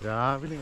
രാവിലെ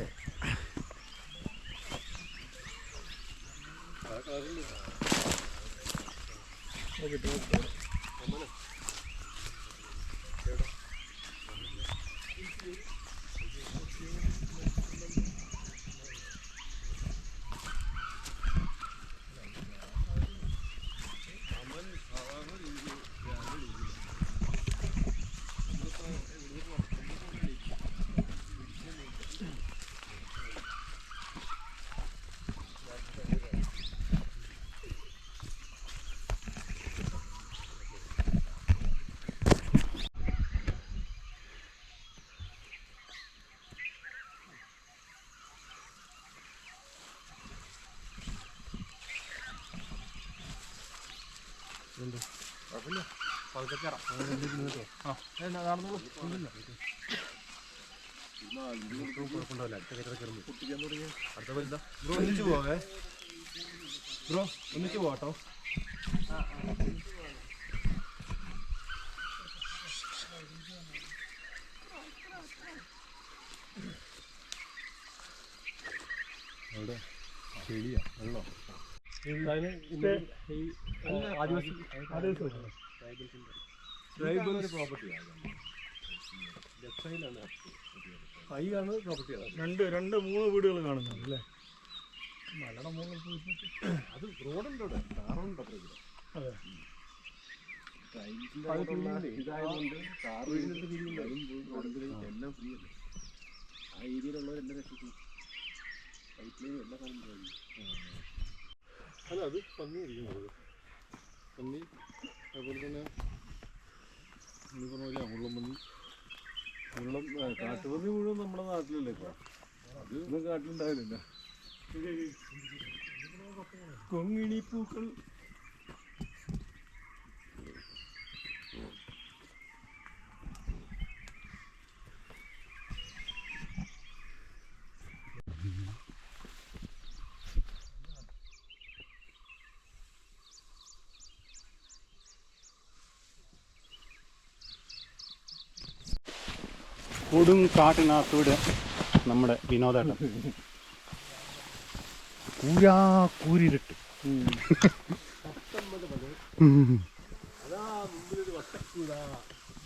ഒന്നിച്ചു പോവേ ബ്രോ, ഒന്നിച്ചു പോവാട്ടോ. അവിടെ ചെടിയാ വെള്ളം രണ്ട് മൂന്ന് വീടുകൾ കാണുന്നത് അല്ലേ? മലയുടെ മുകളിൽ പോയിട്ട് അത് റോഡുണ്ട്, അവിടെ കാറുണ്ട്. അതെ, ഇതായതുകൊണ്ട് കാർ എല്ലാം ഫ്രീ അല്ലേ? ആ ഏരിയയിലുള്ളവരെല്ലാം രക്ഷിക്കും. പൈപ്പ് ലൈൻ എല്ലാ കാലം അല്ല, അത് പന്നിയായിരിക്കും. പന്നി അതുപോലെ തന്നെ നമ്മൾ പറഞ്ഞ പോലെ മുള്ളംപന്നി, കാട്ടുപന്നി മുഴുവൻ നമ്മുടെ നാട്ടിലല്ലേ ഇപ്പം? അത് ഒന്നും കാട്ടിലുണ്ടാവില്ല. കൊങ്ങിണി പൂക്കൾ കൊടും കാട്ടിനകത്തൂടെ നമ്മുടെ വിനോദേട്ടൻ കൂരിരുട്ട്.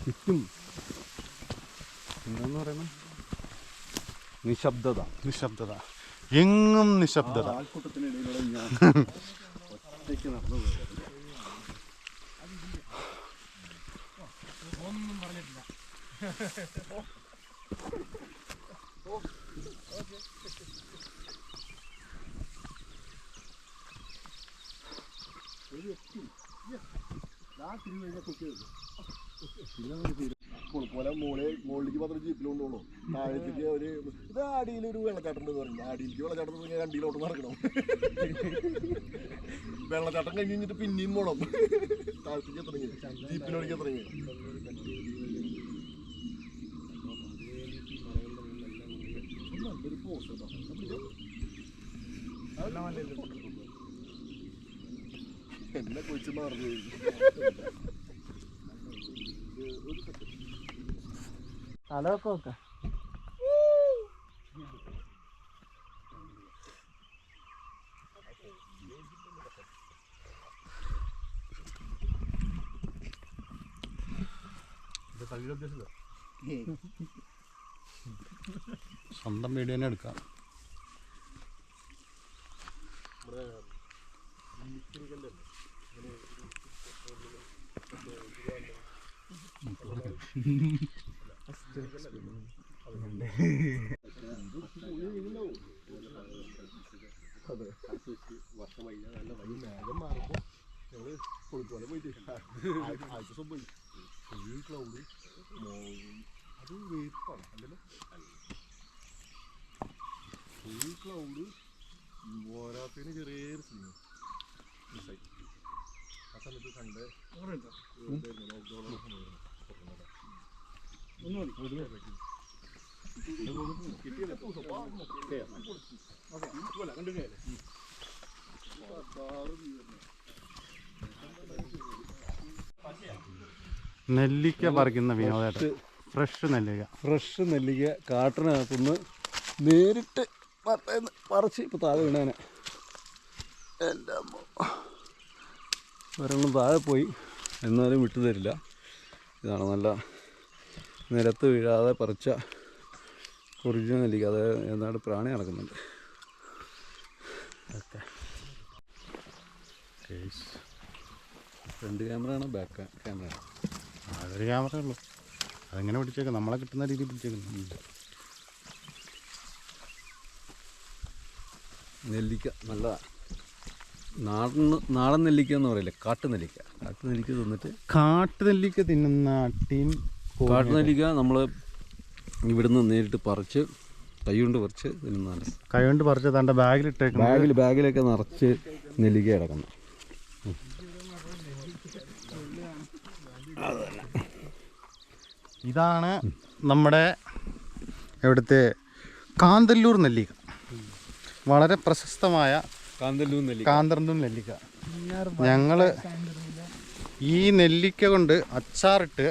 ചുറ്റും എന്താന്ന് പറയുന്നത് നിശബ്ദത, എങ്ങും നിശബ്ദത. ആൾക്കൂട്ടത്തിനിടയിലൂടെ ഞാൻ ഒറ്റയ്ക്ക് നടന്നു പോയത്. ഒന്നും പറഞ്ഞിട്ടില്ല. പോലെ മുകളിലേക്ക് മാത്രം ജീപ്പിൽ കൊണ്ടുപോകണോ? താഴത്തേക്ക് ഒരു ഇത് അടിയിലൊരു വെള്ളച്ചാട്ടം എന്ന് പറയും. അടിയിലേക്ക് വെള്ളച്ചാട്ടം രണ്ടിലോട്ട് നടക്കണം. വെള്ളച്ചാട്ടം കഴിഞ്ഞ് കഴിഞ്ഞിട്ട് പിന്നെയും പോകണം. താഴത്തേക്ക് തുടങ്ങി ജീപ്പിനോടേക്ക് തുടങ്ങി. നല്ലൊരു പോസ്റ്റ് കേട്ടോ. എന്നെ കുറിച്ച് മാറി തലമൊക്കെ വെക്ക. സ്വന്തം വീഡിയോ തന്നെ എടുക്കാം. വർഷമായി നല്ല വഴി മേഘം മാറുമ്പോൾ ഞങ്ങൾ കൊടുക്കുപോലെ പോയിട്ട് ആഴ്ച ദിവസം പോയി. ഫുൾ ക്ലൗഡ്, അത് വേപ്പാണ് അല്ലല്ലോ, ഫുൾ ക്ലൗഡ്. പോരാത്തതിന് ചെറിയൊരു സീൻ മിസ്സായി. ആ സമയത്ത് സൺഡേ നെല്ലിക്ക പറിക്കുന്ന വിനോദേട്ടൻ. ഫ്രഷ് നെല്ലിക്ക കാട്ടിനകത്തുനിന്ന് നേരിട്ട് പറിച്ച് ഇപ്പോൾ താഴെ വീണേനെ. എൻ്റെ അമ്മ ഒരെണ്ണം താഴെ പോയി, എന്നാലും വിട്ടു തരില്ല. ഇതാണ് നല്ല നിലത്ത് വീഴാതെ പറിച്ച ഒറിജിനൽ നെല്ലിക്ക. അത് ഏതാണ്ട് പ്രാണി നടക്കുന്നുണ്ട്. ഓക്കെ, ഫ്രണ്ട് ക്യാമറയാണോ ബാക്ക് ക്യാമറയാണോ? അതൊരു ക്യാമറ ഉള്ളൂ, അതെങ്ങനെ പിടിച്ചേക്കാം, നമ്മളെ കിട്ടുന്ന രീതിയിൽ പിടിച്ചേക്കുന്നു. നെല്ലിക്ക നല്ല നാടൻ നെല്ലിക്ക എന്ന് പറയില്ലേ, കാട്ടുനെല്ലിക്ക തിന്നിട്ട്. കാട്ടുനെല്ലിക്ക തിന്നുന്ന ടീം. കാട്ടുനെല്ലിക്ക നമ്മൾ ഇവിടുന്ന് നേരിട്ട് പറിച്ച് കൈ കൊണ്ട് പറിച്ച് തിന്നുന്നതാണ്. കൈ കൊണ്ട് പറിച്ച് തൻ്റെ ബാഗിലിട്ടേക്ക്. ബാഗിലൊക്കെ നിറച്ച് നെല്ലിക്ക കിടക്കുന്നു. ഇതാണ് നമ്മുടെ ഇവിടുത്തെ കാന്തല്ലൂർ നെല്ലിക്ക. വളരെ പ്രശസ്തമായ കാന്തല്ലൂർ നെല്ലിക്ക. ഞങ്ങൾ ഈ നെല്ലിക്ക കൊണ്ട് അച്ചാറിട്ട്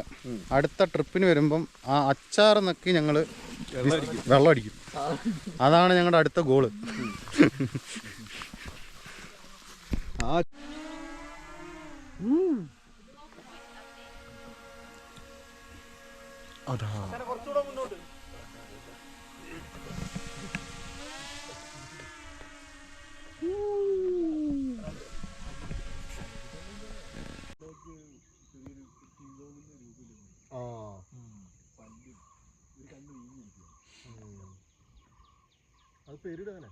അടുത്ത ട്രിപ്പിന് വരുമ്പം ആ അച്ചാർ നക്കി ഞങ്ങൾ വെള്ളം അടിക്കും. അതാണ് ഞങ്ങളുടെ അടുത്ത ഗോള്. അതാ അത് പേരിടാനെ